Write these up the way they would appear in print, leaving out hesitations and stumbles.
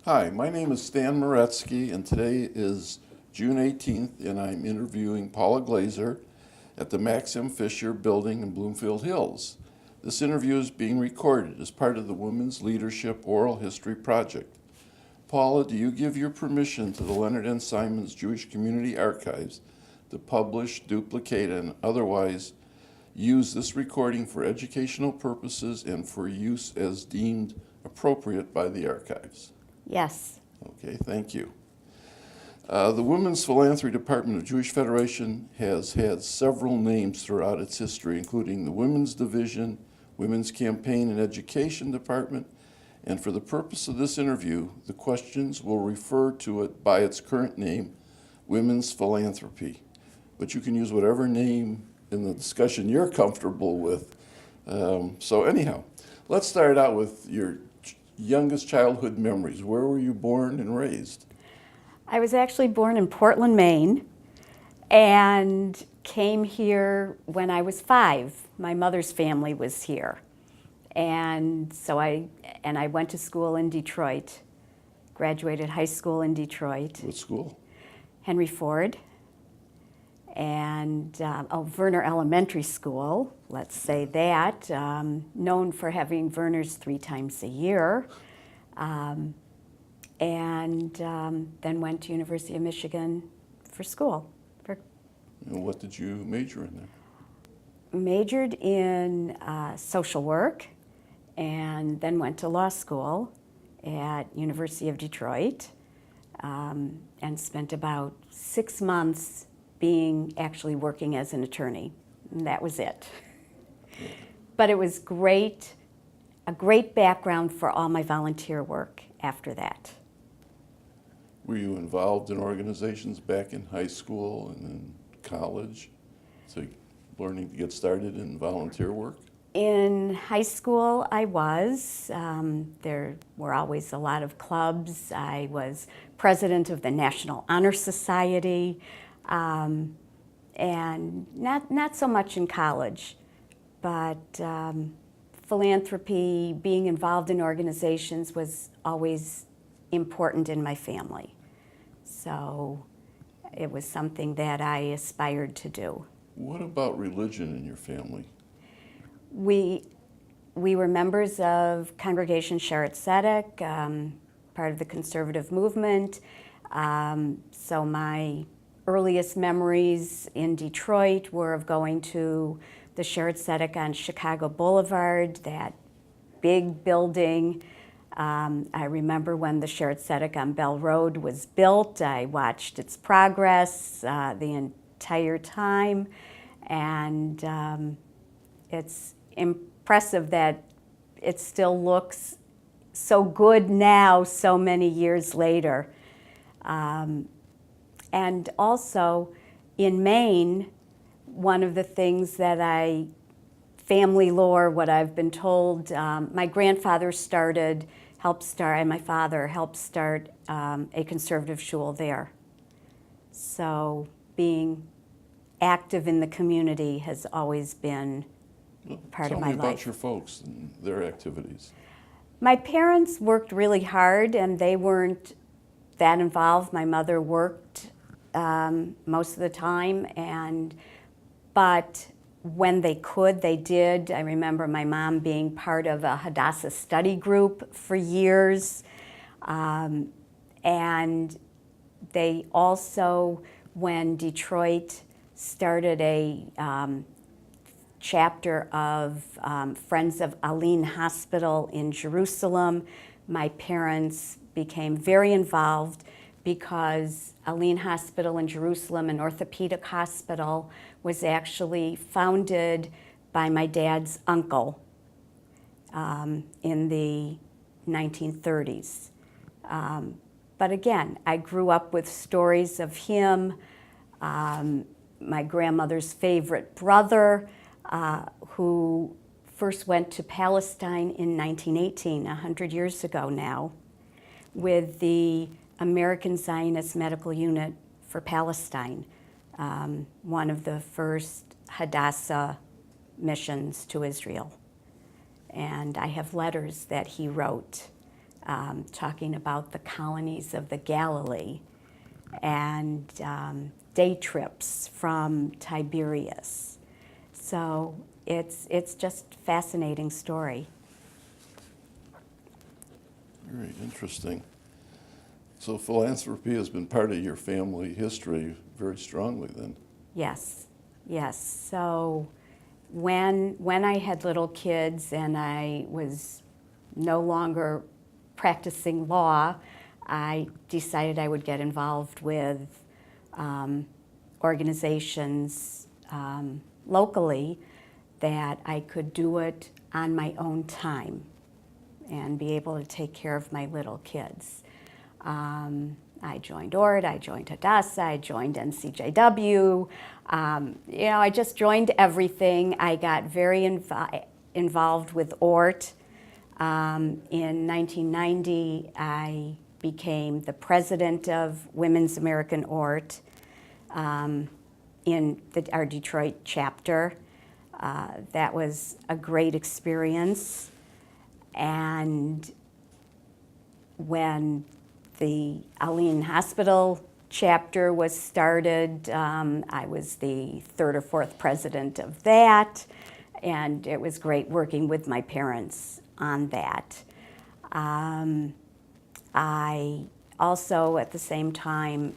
Hi, my name is Stan Moretsky, and today is June 18th, and I'm interviewing Paula Glazier at the Max M. Fisher Building in Bloomfield Hills. This interview is being recorded as part of the Women's Leadership Oral History Project. Paula, do you give your permission to the Leonard and Simons Jewish Community Archives to publish, duplicate, and otherwise use this recording for educational purposes and for use as deemed appropriate by the archives? Yes. Okay, thank you. The Women's Philanthropy Department of Jewish Federation has had several names throughout its history, including the Women's Division, Women's Campaign and Education Department, and for the purpose of this interview, the questions will refer to it by its current name, Women's Philanthropy. But you can use whatever name in the discussion you're comfortable with. So anyhow, let's start out with your youngest childhood memories. Where were you born and raised? I was actually born in Portland, Maine, and came here when I was 5. My mother's family was here. And so I went to school in Detroit, graduated high school in Detroit. What school? Henry Ford, and Werner Elementary School, let's say that, known for having Werners 3 times a year, and then went to University of Michigan for school. And what did you major in there? Majored in social work, and then went to law school at University of Detroit, and spent about 6 months actually working as an attorney, and that was it. But it was great, a great background for all my volunteer work after that. Were you involved in organizations back in high school and in college? So learning to get started in volunteer work? In high school, I was. There were always a lot of clubs. I was president of the National Honor Society. And not so much in college, but philanthropy, being involved in organizations was always important in my family. So it was something that I aspired to do. What about religion in your family? We were members of Congregation Shaarey Zedek, part of the conservative movement. So my earliest memories in Detroit were of going to the Shaarey Zedek on Chicago Boulevard, that big building. I remember when the Shaarey Zedek on Bell Road was built. I watched its progress the entire time, and it's impressive that it still looks so good now, so many years later. And also in Maine, one of the things that family lore, what I've been told, my grandfather and my father helped start a conservative shul there. So being active in the community has always been part of my life. Tell me about your folks and their activities. My parents worked really hard, and they weren't that involved. My mother worked most of the time, but when they could, they did. I remember my mom being part of a Hadassah study group for years, and they also, when Detroit started a chapter of Friends of ALYN Hospital in Jerusalem, my parents became very involved, because ALYN Hospital in Jerusalem, an orthopedic hospital, was actually founded by my dad's uncle in the 1930s. But again, I grew up with stories of him, my grandmother's favorite brother, who first went to Palestine in 1918, 100 years ago now, with the American Zionist Medical Unit for Palestine, one of the first Hadassah missions to Israel. And I have letters that he wrote talking about the colonies of the Galilee and day trips from Tiberias. So it's just a fascinating story. Very interesting. So philanthropy has been part of your family history very strongly then. Yes, yes. So when I had little kids and I was no longer practicing law, I decided I would get involved with organizations locally that I could do it on my own time and be able to take care of my little kids. I joined ORD, I joined Hadassah, I joined NCJW. I just joined everything. I got very involved with ORT. In 1990, I became the president of Women's American ORT in our Detroit chapter. That was a great experience. And when the ALYN Hospital chapter was started, I was the third or fourth president of that, and it was great working with my parents on that. I also, at the same time,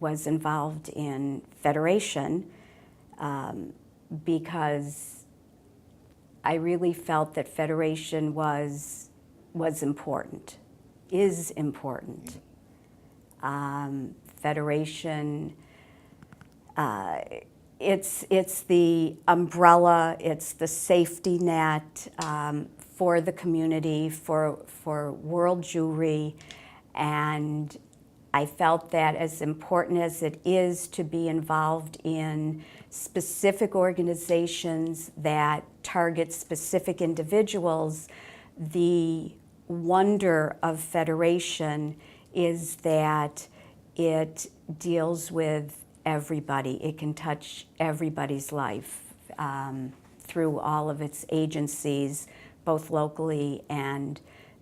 was involved in Federation because I really felt that Federation was important, is important. Federation, it's the umbrella, it's the safety net for the community, for world Jewry, and I felt that as important as it is to be involved in specific organizations that target specific individuals, the wonder of Federation is that it deals with everybody. It can touch everybody's life through all of its agencies, both locally and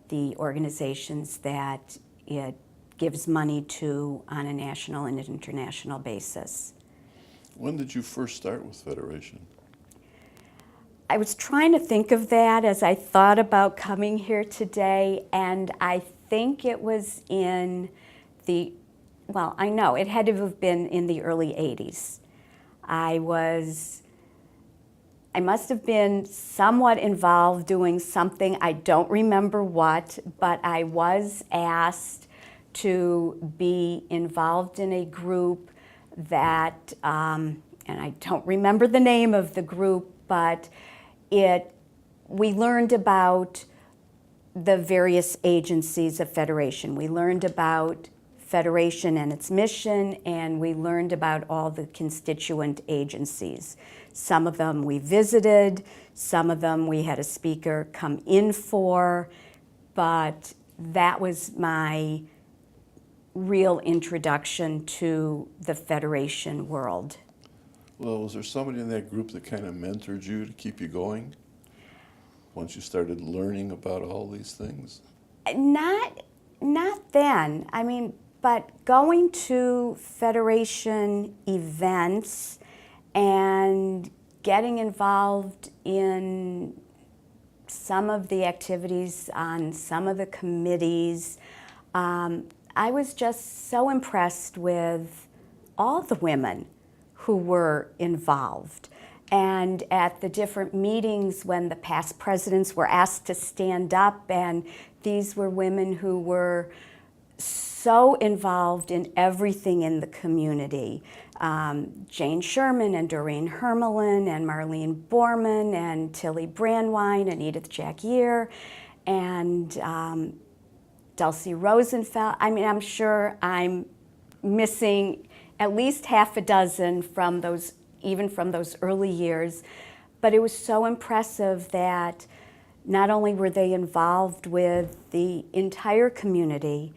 the organizations that it gives money to on a national and international basis. When did you first start with Federation? I was trying to think of that as I thought about coming here today, and I think it was in I know it had to have been in the early 80s. I must have been somewhat involved doing something, I don't remember what, but I was asked to be involved in a group that, and I don't remember the name of the group, but we learned about the various agencies of Federation. We learned about Federation and its mission, and we learned about all the constituent agencies. Some of them we visited, some of them we had a speaker come in for, but that was my real introduction to the Federation world. Well, was there somebody in that group that kind of mentored you to keep you going once you started learning about all these things? Not then. But going to Federation events and getting involved in some of the activities on some of the committees, I was just so impressed with all the women who were involved. And at the different meetings when the past presidents were asked to stand up, and these were women who were so involved in everything in the community. Jane Sherman and Doreen Hermelin and Marlene Borman and Tilly Brandwine and Edith Jacquier and Dulcie Rosenfeld. I'm sure I'm missing at least half a dozen from those, even from those early years. But it was so impressive that not only were they involved with the entire community,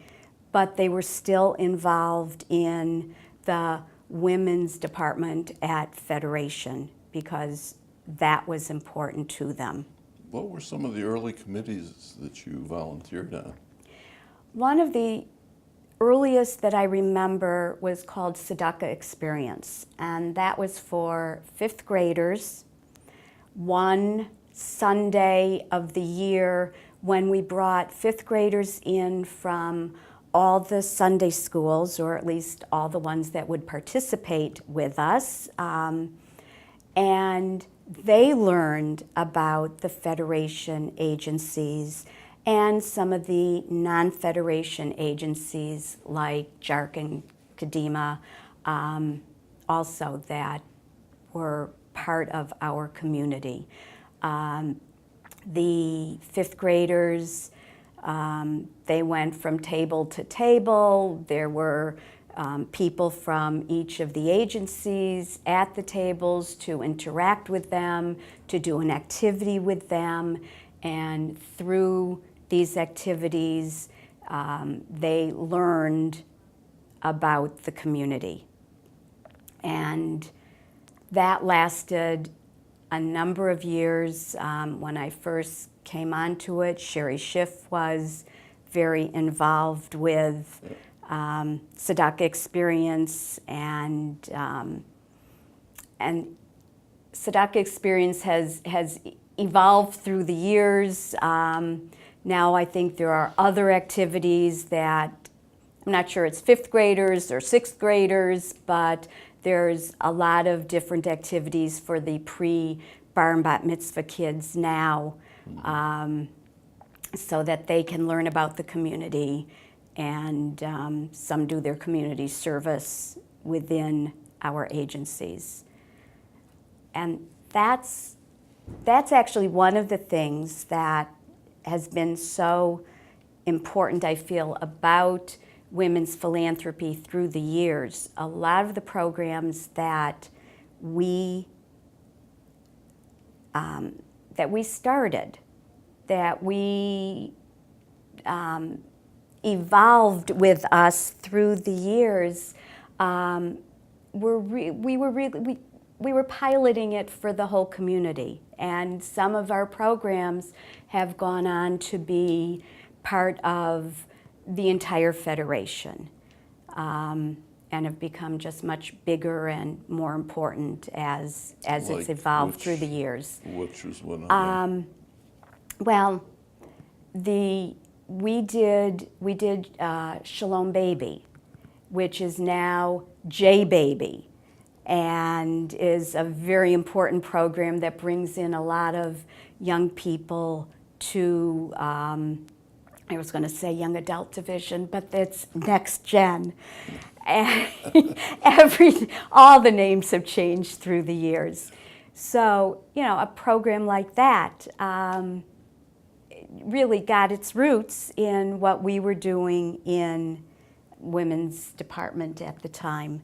but they were still involved in the women's department at Federation because that was important to them. What were some of the early committees that you volunteered on? One of the earliest that I remember was called Zedek Experience, and that was for fifth graders. One Sunday of the year when we brought fifth graders in from all the Sunday schools, or at least all the ones that would participate with us, and they learned about the Federation agencies and some of the non-Federation agencies like JARC and Kadima, also that were part of our community. The fifth graders, they went from table to table. There were people from each of the agencies at the tables to interact with them, to do an activity with them, and through these activities, they learned about the community. And that lasted a number of years. When I first came onto it, Sherry Schiff was very involved with Zedek Experience, and Zedek Experience has evolved through the years. Now I think there are other activities that, I'm not sure it's fifth graders or sixth graders, but there's a lot of different activities for the pre-bar and bat mitzvah kids now, so that they can learn about the community, and some do their community service within our agencies. And that's actually one of the things that has been so important, I feel, about women's philanthropy through the years. A lot of the programs that we started, that we evolved with us through the years, we were piloting it for the whole community, and some of our programs have gone on to be part of the entire Federation, and have become just much bigger and more important as it's evolved through the years. Which was one of them? Well, we did Shalom Baby, which is now J Baby, and is a very important program that brings in a lot of young people to, I was going to say young adult division, but that's next gen. And all the names have changed through the years. So, a program like that really got its roots in what we were doing in women's department at the time.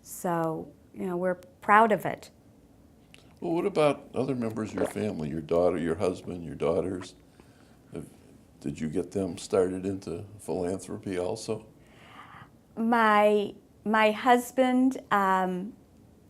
So, we're proud of it. Well, what about other members of your family, your daughter, your husband, your daughters? Did you get them started into philanthropy also? My husband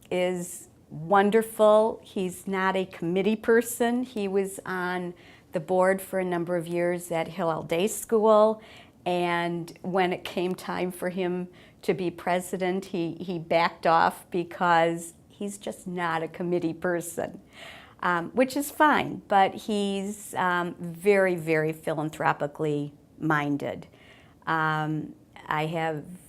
is wonderful. He's not a committee person. He was on the board for a number of years at Hillel Day School, and when it came time for him to be president, he backed off because he's just not a committee person, which is fine, but he's very, very philanthropically minded.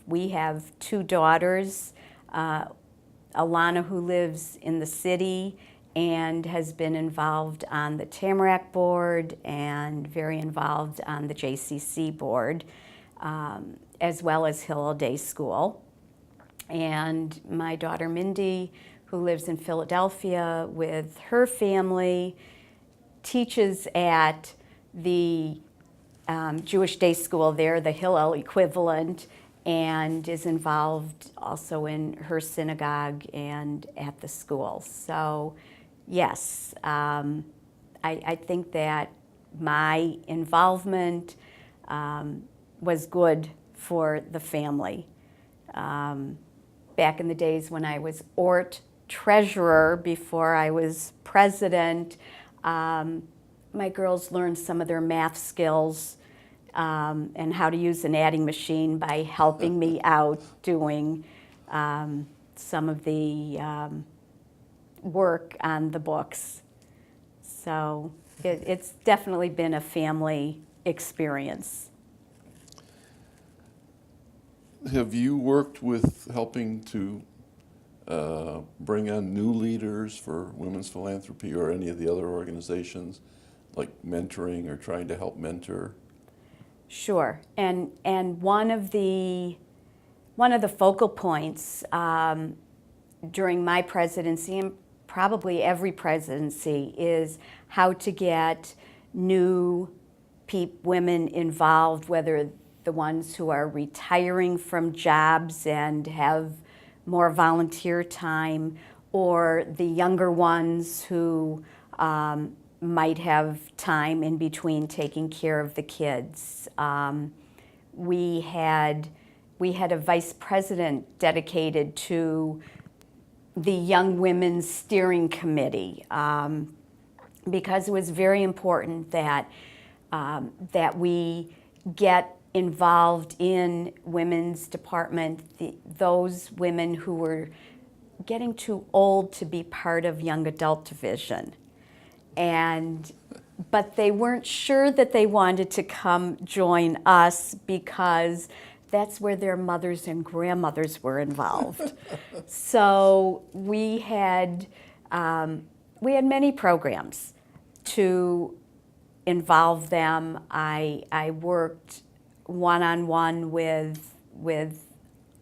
We have two daughters, Alana, who lives in the city and has been involved on the Tamarack board and very involved on the JCC board, as well as Hillel Day School. And my daughter Mindy, who lives in Philadelphia with her family, teaches at the Jewish Day School there, the Hillel equivalent, and is involved also in her synagogue and at the school. So yes, I think that my involvement was good for the family. Back in the days when I was ORT treasurer before I was president, my girls learned some of their math skills and how to use an adding machine by helping me out doing some of the work on the books. So it's definitely been a family experience. Have you worked with helping to bring on new leaders for Women's Philanthropy or any of the other organizations, like mentoring or trying to help mentor? Sure, and one of the focal points during my presidency, and probably every presidency, is how to get new women involved, whether the ones who are retiring from jobs and have more volunteer time, or the younger ones who might have time in between taking care of the kids. We had a vice president dedicated to the Young Women's Steering Committee because it was very important that we get involved in women's department, those women who were getting too old to be part of young adult division. But they weren't sure that they wanted to come join us because that's where their mothers and grandmothers were involved. So we had many programs to involve them. I worked one-on-one with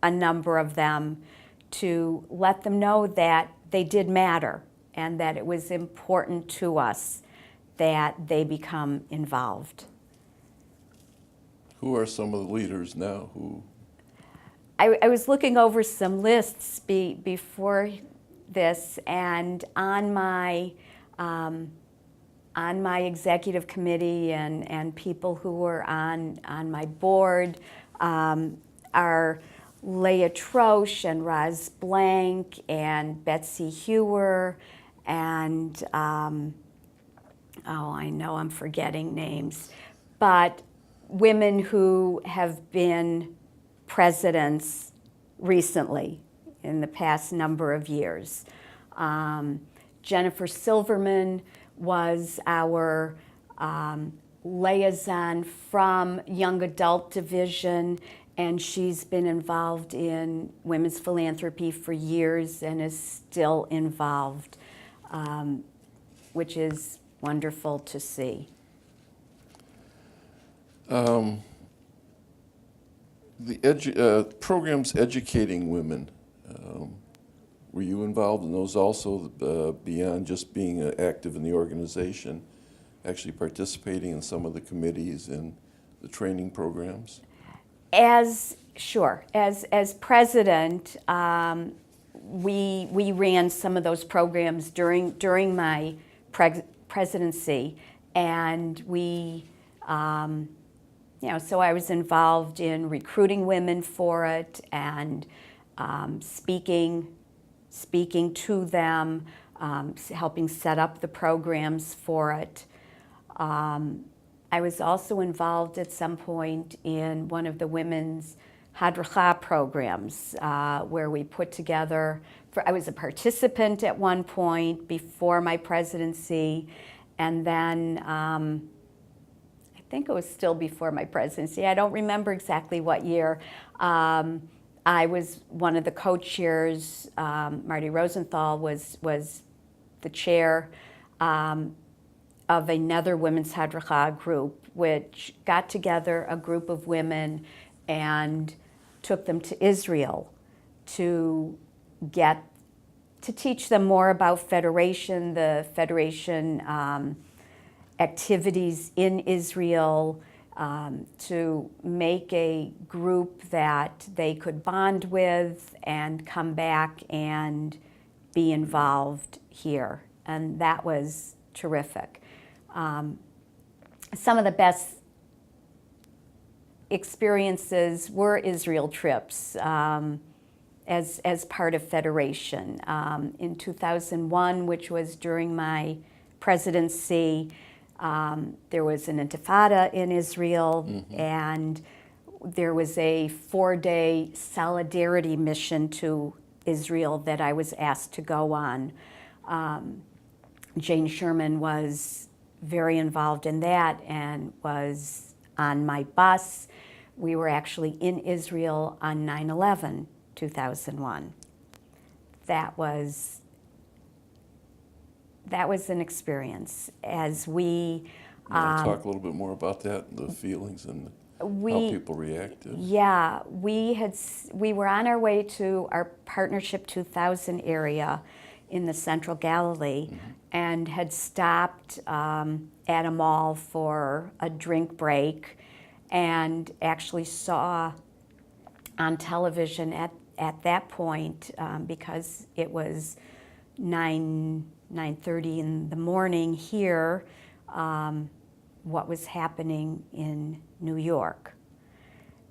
a number of them to let them know that they did matter and that it was important to us that they become involved. Who are some of the leaders now who? I was looking over some lists before this, and on my executive committee and people who were on my board are Leah Troche and Roz Blank and Betsy Hewer and I know I'm forgetting names, but women who have been presidents recently in the past number of years. Jennifer Silverman was our liaison from Young Adult Division, and she's been involved in Women's Philanthropy for years and is still involved, which is wonderful to see. The programs educating women, were you involved in those also, beyond just being active in the organization, actually participating in some of the committees and the training programs? As president, we ran some of those programs during my presidency, and we, so I was involved in recruiting women for it and speaking to them, helping set up the programs for it. I was also involved at some point in one of the women's hadracha programs where we put together, I was a participant at one point before my presidency, and then I think it was still before my presidency. I don't remember exactly what year. I was one of the co-chairs. Marty Rosenthal was the chair of another women's hadracha group, which got together a group of women and took them to Israel to teach them more about Federation, the Federation activities in Israel, to make a group that they could bond with and come back and be involved here. And that was terrific. Some of the best experiences were Israel trips as part of Federation. In 2001, which was during my presidency, There was an intifada in Israel, and there was a 4-day solidarity mission to Israel that I was asked to go on. Jane Sherman was very involved in that and was on my bus. We were actually in Israel on 9/11, 2001. That was an experience as we... You want to talk a little bit more about that, the feelings and how people reacted? Yeah, we were on our way to our Partnership 2000 area in the Central Galilee and had stopped at a mall for a drink break and actually saw on television at that point, because it was 9:30 in the morning here, what was happening in New York.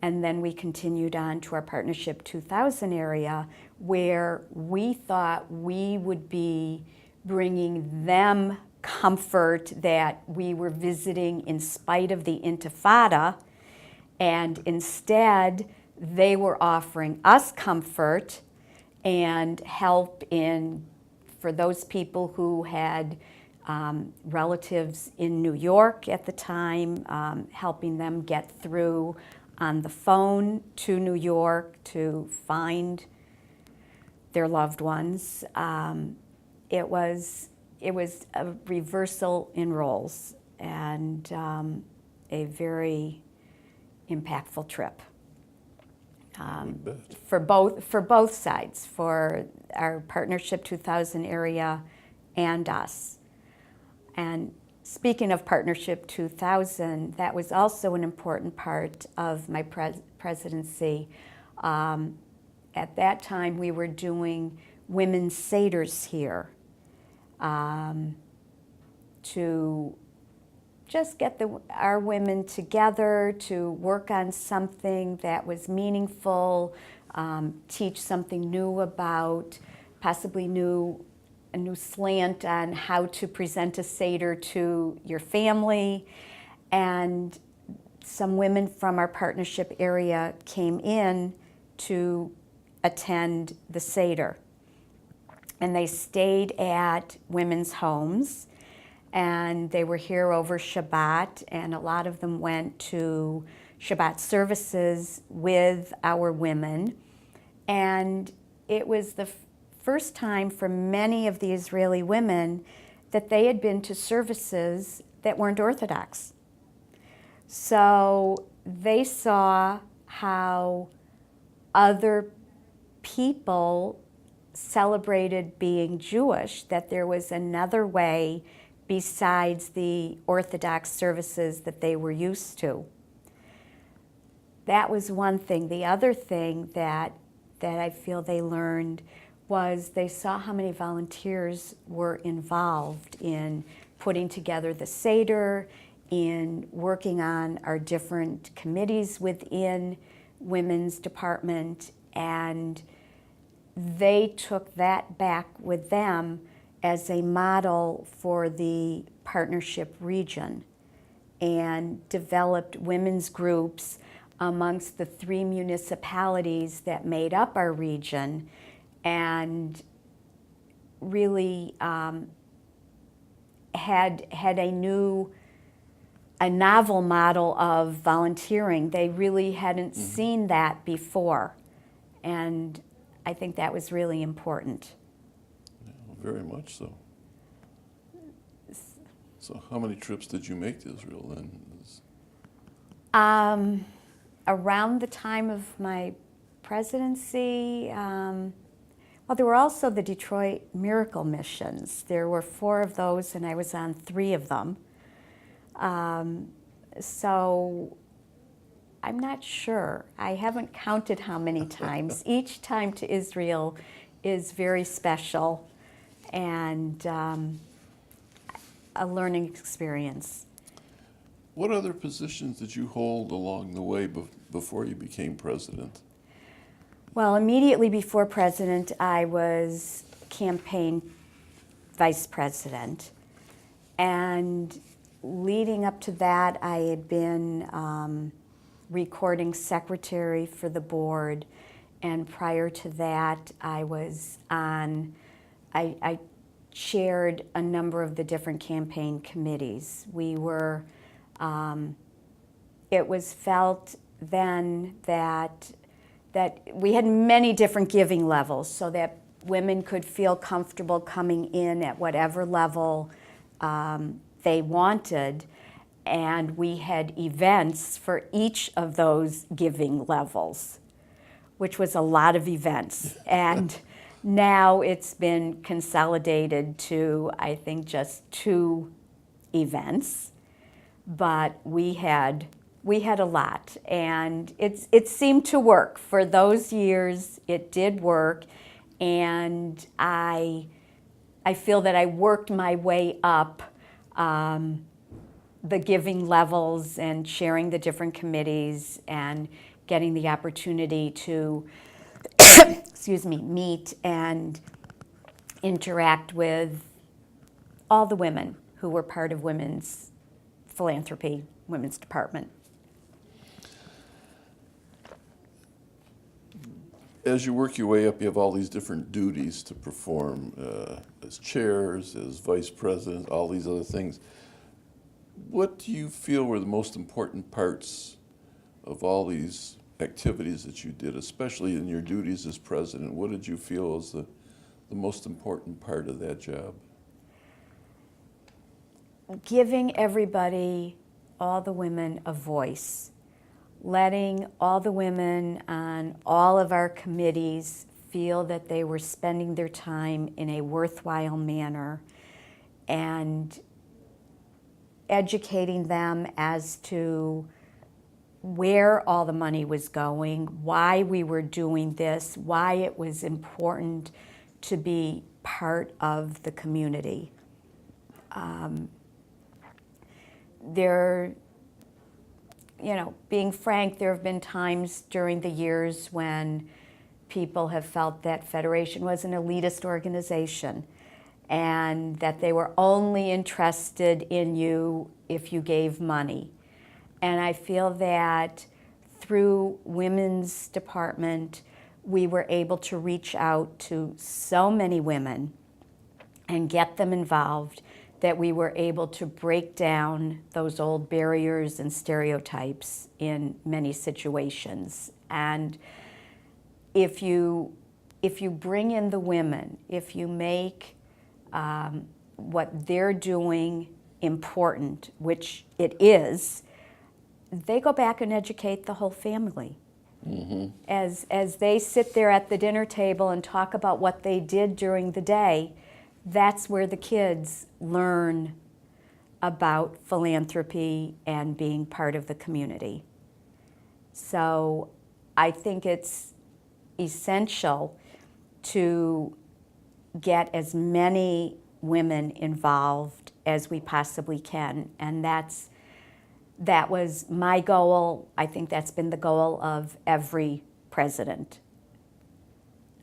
And then we continued on to our Partnership 2000 area where we thought we would be bringing them comfort that we were visiting in spite of the Intifada, and instead they were offering us comfort and help for those people who had relatives in New York at the time, helping them get through on the phone to New York to find their loved ones. It was a reversal in roles and a very impactful trip for both sides, for our Partnership 2000 area and us. And speaking of Partnership 2000, that was also an important part of my presidency. At that time, we were doing women's seders here to just get our women together to work on something that was meaningful, teach something new about, possibly a new slant on how to present a Seder to your family. And some women from our partnership area came in to attend the Seder. And they stayed at women's homes, and they were here over Shabbat, and a lot of them went to Shabbat services with our women. And it was the first time for many of the Israeli women that they had been to services that weren't Orthodox. So they saw how other people celebrated being Jewish, that there was another way besides the Orthodox services that they were used to. That was one thing. The other thing that I feel they learned was they saw how many volunteers were involved in putting together the Seder, in working on our different committees within women's department, and they took that back with them as a model for the partnership region and developed women's groups amongst the 3 municipalities that made up our region, and really had a novel model of volunteering. They really hadn't seen that before, and I think that was really important. Yeah, very much so. So how many trips did you make to Israel then? Around the time of my presidency, well, there were also the Detroit Miracle Missions. There were 4 of those, and I was on 3 of them. So I'm not sure. I haven't counted how many times. Each time to Israel is very special and a learning experience. What other positions did you hold along the way before you became president? Well, immediately before president, I was campaign vice president. And leading up to that, I had been recording secretary for the board, and prior to that, I chaired a number of the different campaign committees. It was felt then that we had many different giving levels so that women could feel comfortable coming in at whatever level they wanted, and we had events for each of those giving levels, which was a lot of events. And now it's been consolidated to, I think, just 2 events, but we had a lot, and it seemed to work. For those years, it did work, and I feel that I worked my way up the giving levels and sharing the different committees and getting the opportunity to meet and interact with all the women who were part of Women's Philanthropy, Women's Department. As you work your way up, you have all these different duties to perform as chairs, as vice president, all these other things. What do you feel were the most important parts of all these activities that you did, especially in your duties as president? What did you feel was the most important part of that job? Giving everybody, all the women, a voice. Letting all the women on all of our committees feel that they were spending their time in a worthwhile manner, and educating them as to where all the money was going, why we were doing this, why it was important to be part of the community. Being frank, there have been times during the years when people have felt that Federation was an elitist organization and that they were only interested in you if you gave money. And I feel that through Women's Department, we were able to reach out to so many women and get them involved that we were able to break down those old barriers and stereotypes in many situations. And if you bring in the women, if you make what they're doing important, which it is, they go back and educate the whole family. Mm-hmm. As they sit there at the dinner table and talk about what they did during the day, that's where the kids learn about philanthropy and being part of the community. So I think it's essential to get as many women involved as we possibly can, and that was my goal. I think that's been the goal of every president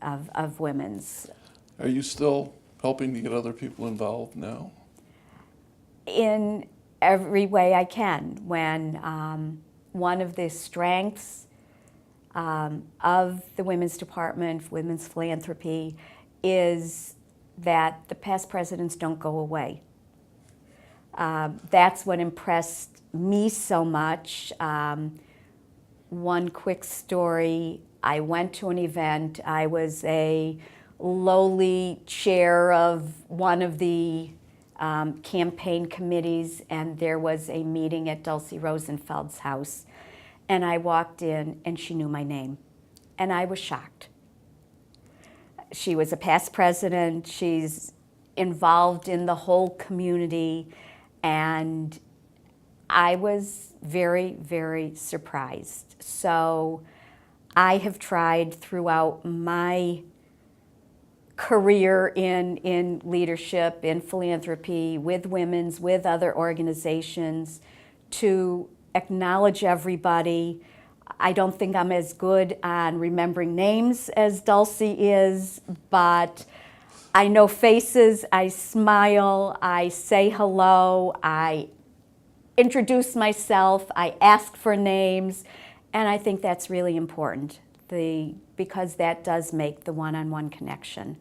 of Women's. Are you still helping to get other people involved now? In every way I can. When one of the strengths of the Women's Department, Women's Philanthropy, is that the past presidents don't go away. That's what impressed me so much. One quick story, I went to an event. I was a lowly chair of one of the campaign committees, and there was a meeting at Dulcie Rosenfeld's house. And I walked in, and she knew my name. And I was shocked. She was a past president. She's involved in the whole community. And I was very, very surprised. So I have tried throughout my career in leadership, in philanthropy, with women's, with other organizations, to acknowledge everybody. I don't think I'm as good on remembering names as Dulcie is, but I know faces, I smile, I say hello, I introduce myself, I ask for names, and I think that's really important because that does make the one-on-one connection.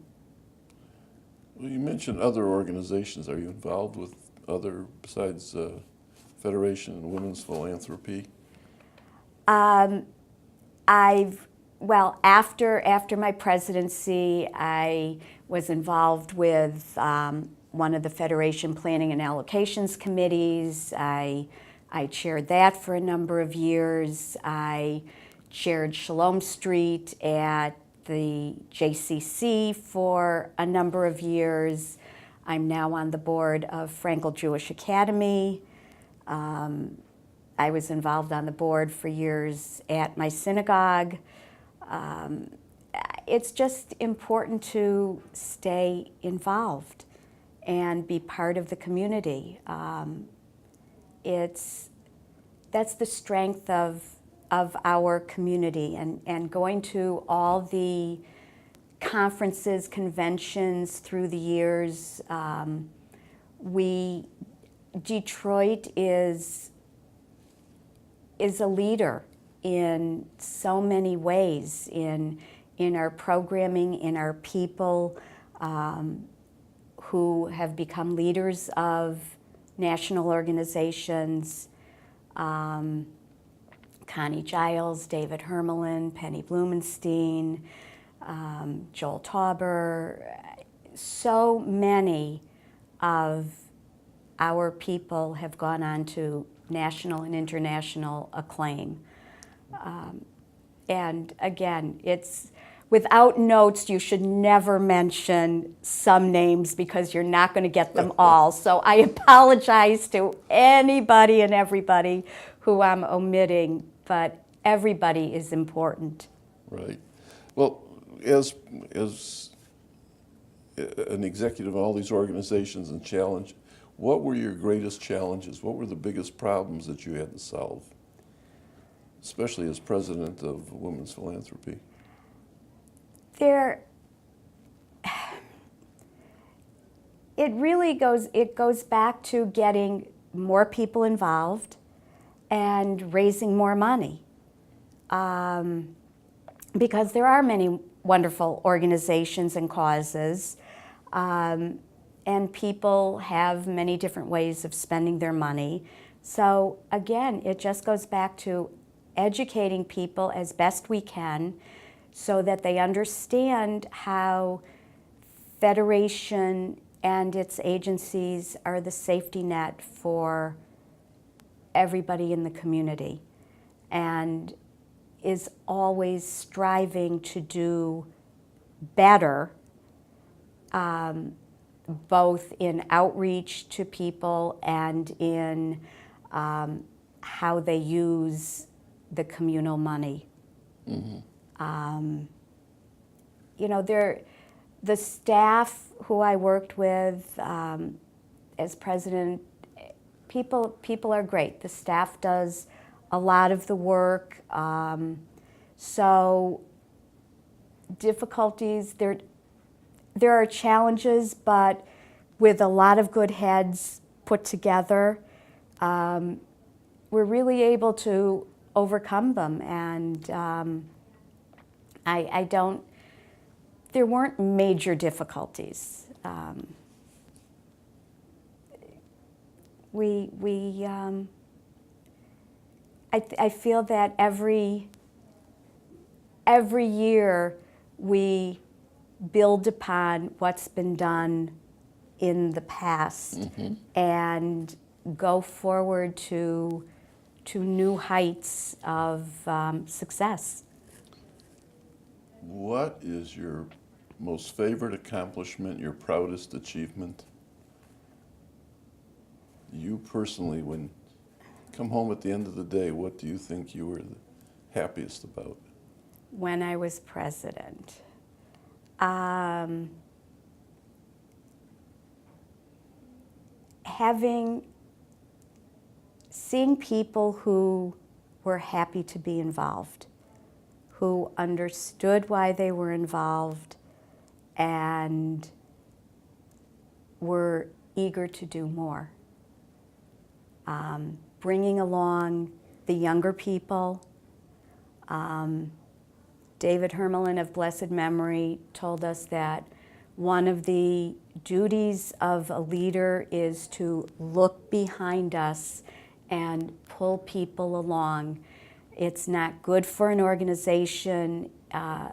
Well, you mentioned other organizations. Are you involved with other besides Federation and Women's Philanthropy? After my presidency, I was involved with one of the Federation Planning and Allocations Committees. I chaired that for a number of years. I chaired Shalom Street at the JCC for a number of years. I'm now on the board of Frankel Jewish Academy. I was involved on the board for years at my synagogue. It's just important to stay involved and be part of the community. That's the strength of our community, and going to all the conferences, conventions through the years. Detroit is a leader in so many ways, in our programming, in our people who have become leaders of national organizations. Connie Giles, David Hermelin, Penny Blumenstein, Joel Tauber. So many of our people have gone on to national and international acclaim. And again, it's without notes, you should never mention some names because you're not going to get them all. So I apologize to anybody and everybody who I'm omitting, but everybody is important. Right. Well, as an executive of all these organizations and challenge, what were your greatest challenges? What were the biggest problems that you had to solve, especially as president of Women's Philanthropy? It goes back to getting more people involved and raising more money. Because there are many wonderful organizations and causes, and people have many different ways of spending their money. So again, it just goes back to educating people as best we can so that they understand how Federation and its agencies are the safety net for everybody in the community, and is always striving to do better, both in outreach to people and in how they use the communal money. Mm-hmm. The staff who I worked with as president, people are great. The staff does a lot of the work. So difficulties, there are challenges, but with a lot of good heads put together, we're really able to overcome them. And there weren't major difficulties. I feel that every year we build upon what's been done in the past, mm-hmm. and go forward to new heights of success. What is your most favorite accomplishment, your proudest achievement? You personally, when you come home at the end of the day, what do you think you were the happiest about? When I was president, seeing people who were happy to be involved, who understood why they were involved and were eager to do more. bringing along the younger people. David Hermelin of blessed memory told us that one of the duties of a leader is to look behind us and pull people along. It's not good for an organization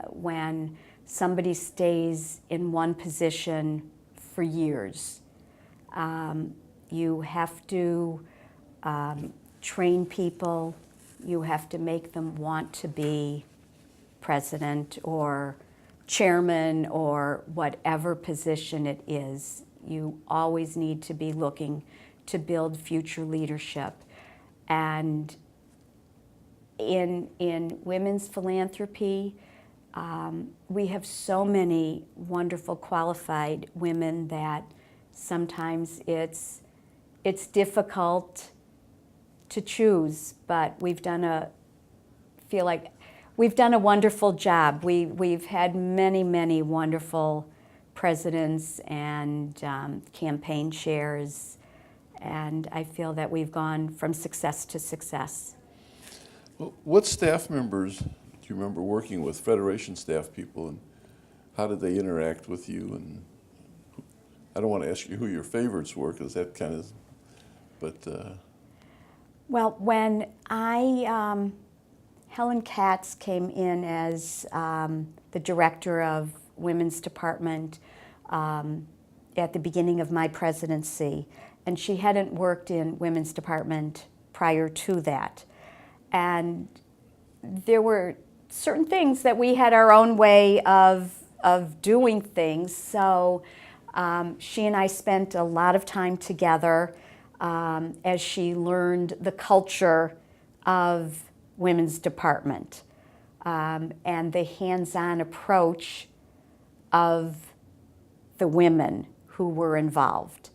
when somebody stays in one position for years. You have to train people. You have to make them want to be president or chairman or whatever position it is. You always need to be looking to build future leadership. And in women's philanthropy, we have so many wonderful qualified women that sometimes it's difficult to choose, but we've done a wonderful job. We've had many wonderful presidents and campaign chairs, and I feel that we've gone from success to success. Well, what staff members do you remember working with, Federation staff people, and how did they interact with you? And I don't want to ask you who your favorites were, because that kind of, but... Well, when Helen Katz came in as the director of Women's Department at the beginning of my presidency, and she hadn't worked in Women's Department prior to that. And there were certain things that we had our own way of doing things, so she and I spent a lot of time together as she learned the culture of Women's Department and the hands-on approach of the women who were involved,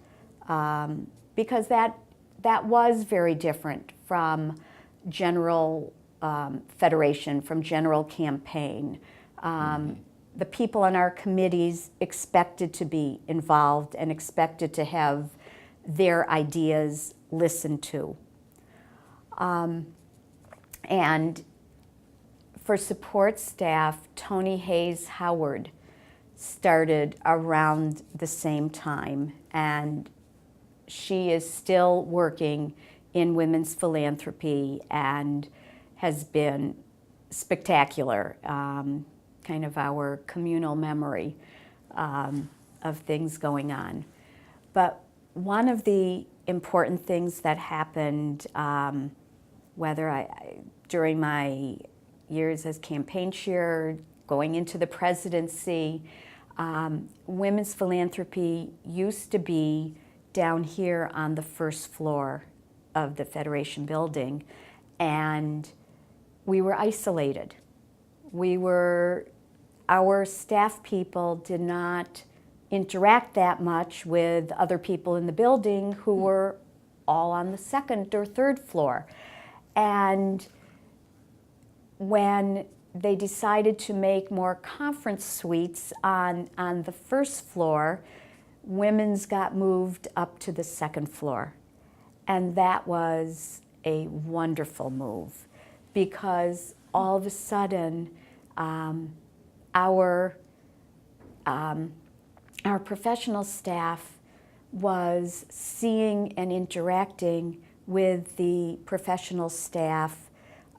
because that was very different from general federation, from general campaign. The people on our committees expected to be involved and expected to have their ideas listened to. And for support staff, Tony Hayes Howard started around the same time, and she is still working in women's philanthropy and has been spectacular, kind of our communal memory of things going on. But one of the important things that happened, during my years as campaign chair, going into the presidency, women's philanthropy used to be down here on the first floor of the Federation building, and we were isolated. Our staff people did not interact that much with other people in the building who were all on the second or third floor. And when they decided to make more conference suites on the first floor, women's got moved up to the second floor. And that was a wonderful move, because all of a sudden our professional staff was seeing and interacting with the professional staff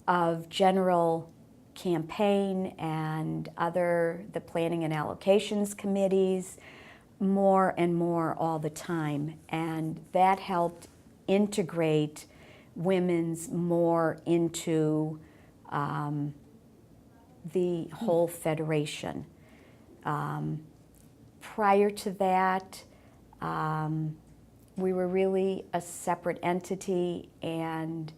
of general campaign and the planning and allocations committees more and more all the time. And that helped integrate women's more into the whole federation. Prior to that, we were really a separate entity, and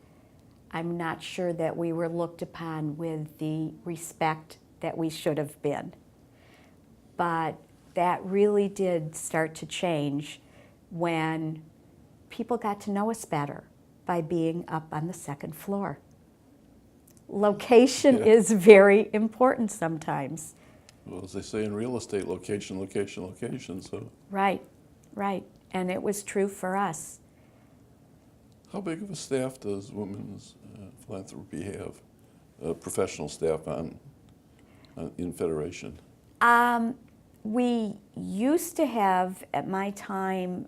I'm not sure that we were looked upon with the respect that we should have been. But that really did start to change when people got to know us better by being up on the second floor. Location is very important sometimes. Well, as they say in real estate, location, location, location. So Right. And it was true for us. How big of a staff does Women's Philanthropy have, professional staff in Federation? We used to have, at my time,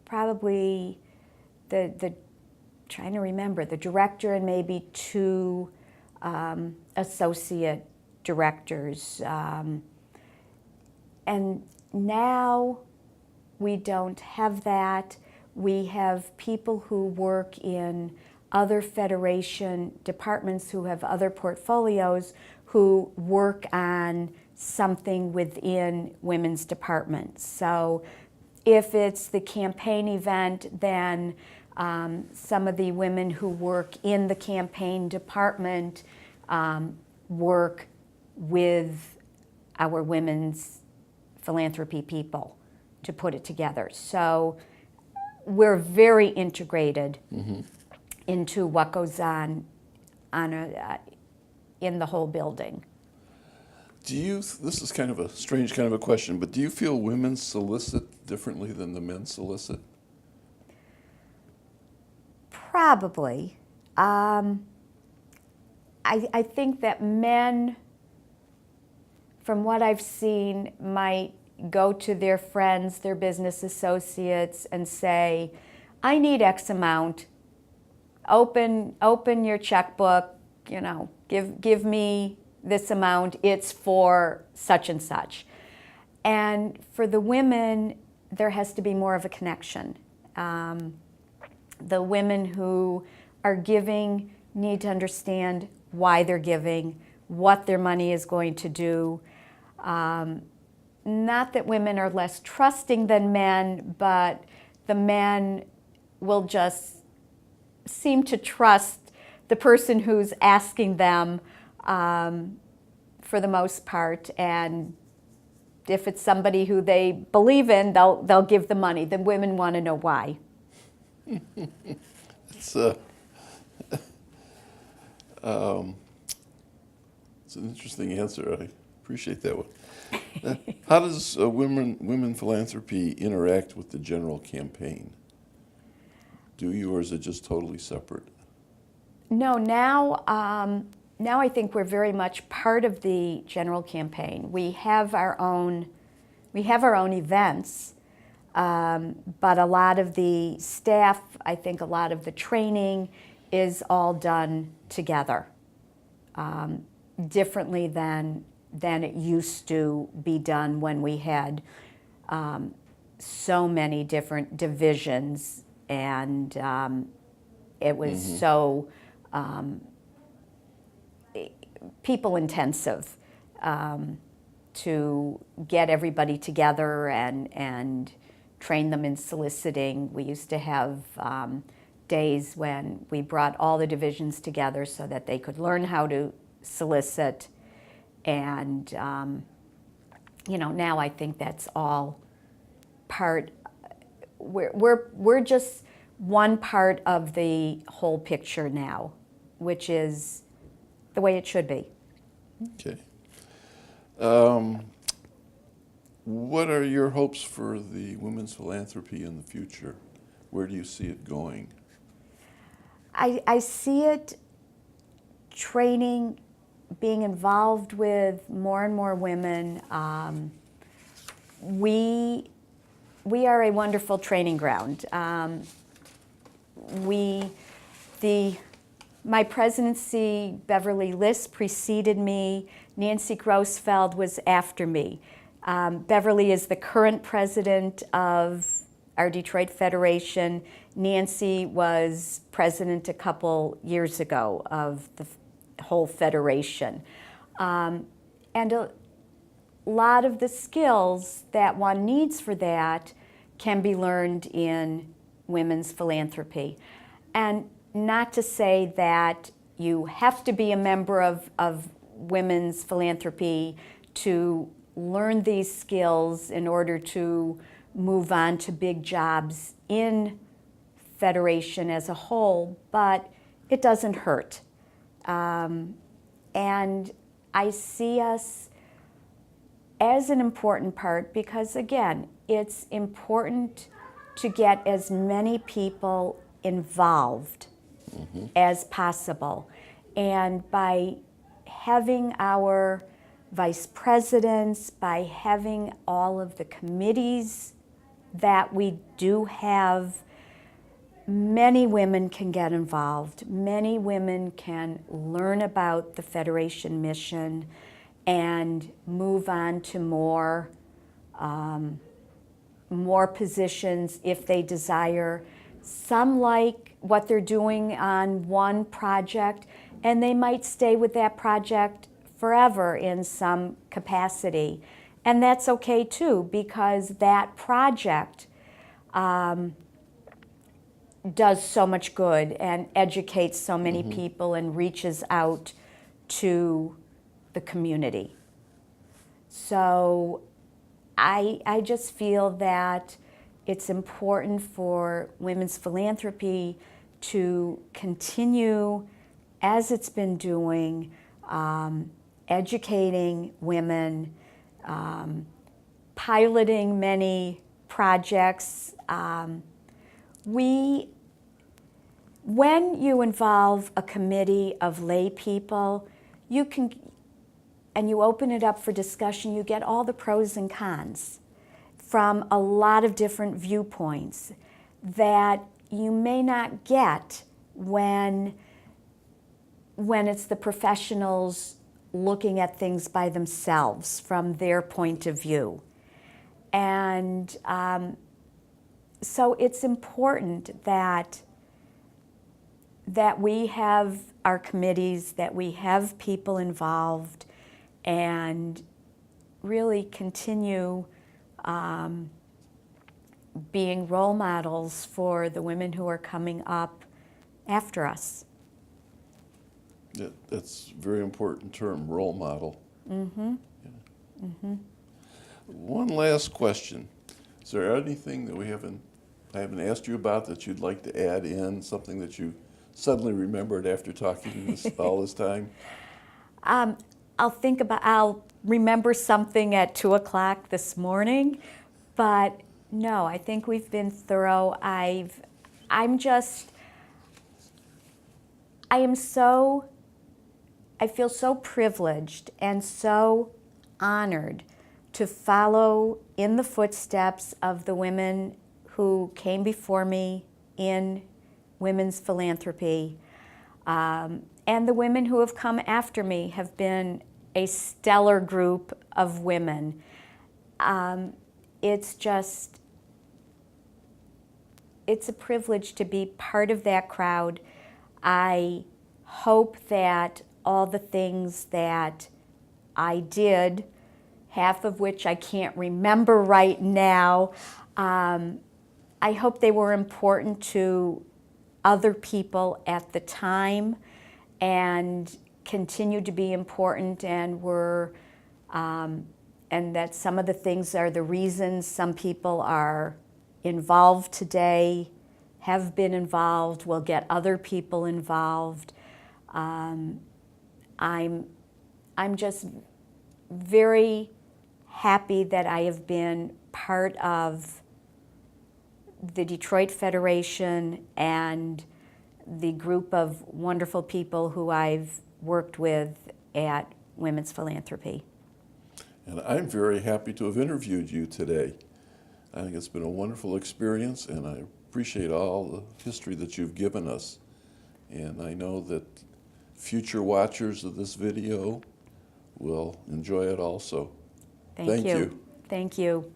probably the trying to remember, the director and maybe two associate directors. And now we don't have that. We have people who work in other Federation departments who have other portfolios who work on something within women's departments. So if it's the campaign event, then some of the women who work in the campaign department work with our women's philanthropy people to put it together. So we're very integrated into what goes on in the whole building. This is kind of a strange kind of a question, but do you feel women solicit differently than the men solicit? Probably. I think that men, from what I've seen, might go to their friends, their business associates, and say, I need X amount. Open your checkbook, give me this amount, it's for such and such. And for the women, there has to be more of a connection. The women who are giving need to understand why they're giving, what their money is going to do. Not that women are less trusting than men, but the men will just seem to trust the person who's asking them for the most part, and if it's somebody who they believe in, they'll give the money. The women want to know why. It's an interesting answer. I appreciate that one. How does women philanthropy interact with the general campaign? Do you, or is it just totally separate? No, now I think we're very much part of the general campaign. We have our own events, but a lot of the staff, I think a lot of the training is all done together, differently than it used to be done when we had so many different divisions, and it was so people intensive to get everybody together and train them in soliciting. We used to have days when we brought all the divisions together so that they could learn how to solicit, and now I think that's all part. We're just one part of the whole picture now, which is the way it should be. Okay. What are your hopes for the women's philanthropy in the future? Where do you see it going? I see it training, being involved with more and more women. We are a wonderful training ground. My presidency, Beverly List preceded me. Nancy Grossfeld was after me. Beverly is the current president of our Detroit Federation. Nancy was president a couple years ago of the whole federation. And a lot of the skills that one needs for that can be learned in women's philanthropy. And not to say that you have to be a member of women's philanthropy to learn these skills in order to move on to big jobs in Federation as a whole, but it doesn't hurt. And I see us as an important part because, again, it's important to get as many people involved as possible. And by having our vice presidents, by having all of the committees that we do have, many women can get involved. Many women can learn about the Federation mission and move on to more positions if they desire. Some like what they're doing on one project, and they might stay with that project forever in some capacity. And that's okay too, because that project does so much good and educates so many people and reaches out to the community. So I just feel that it's important for women's philanthropy to continue as it's been doing, educating women, piloting many projects. When you involve a committee of lay people, and you open it up for discussion, you get all the pros and cons from a lot of different viewpoints that you may not get when it's the professionals looking at things by themselves from their point of view. And so it's important that we have our committees, that we have people involved, and really continue being role models for the women who are coming up after us. Yeah, that's a very important term, role model. Yeah. One last question. Is there anything that I haven't asked you about that you'd like to add in, something that you suddenly remembered after talking all this time? I'll remember something at 2 o'clock this morning, but no, I think we've been thorough. I feel so privileged and so honored to follow in the footsteps of the women who came before me in women's philanthropy. And the women who have come after me have been a stellar group of women. It's a privilege to be part of that crowd. I hope that all the things that I did, half of which I can't remember right now, I hope they were important to other people at the time and continue to be important, and and that some of the things are the reasons some people are involved today, have been involved, will get other people involved. I'm just very happy that I have been part of the Detroit Federation and the group of wonderful people who I've worked with at Women's Philanthropy. And I'm very happy to have interviewed you today. I think it's been a wonderful experience, and I appreciate all the history that you've given us. And I know that future watchers of this video will enjoy it also. Thank you. Thank you.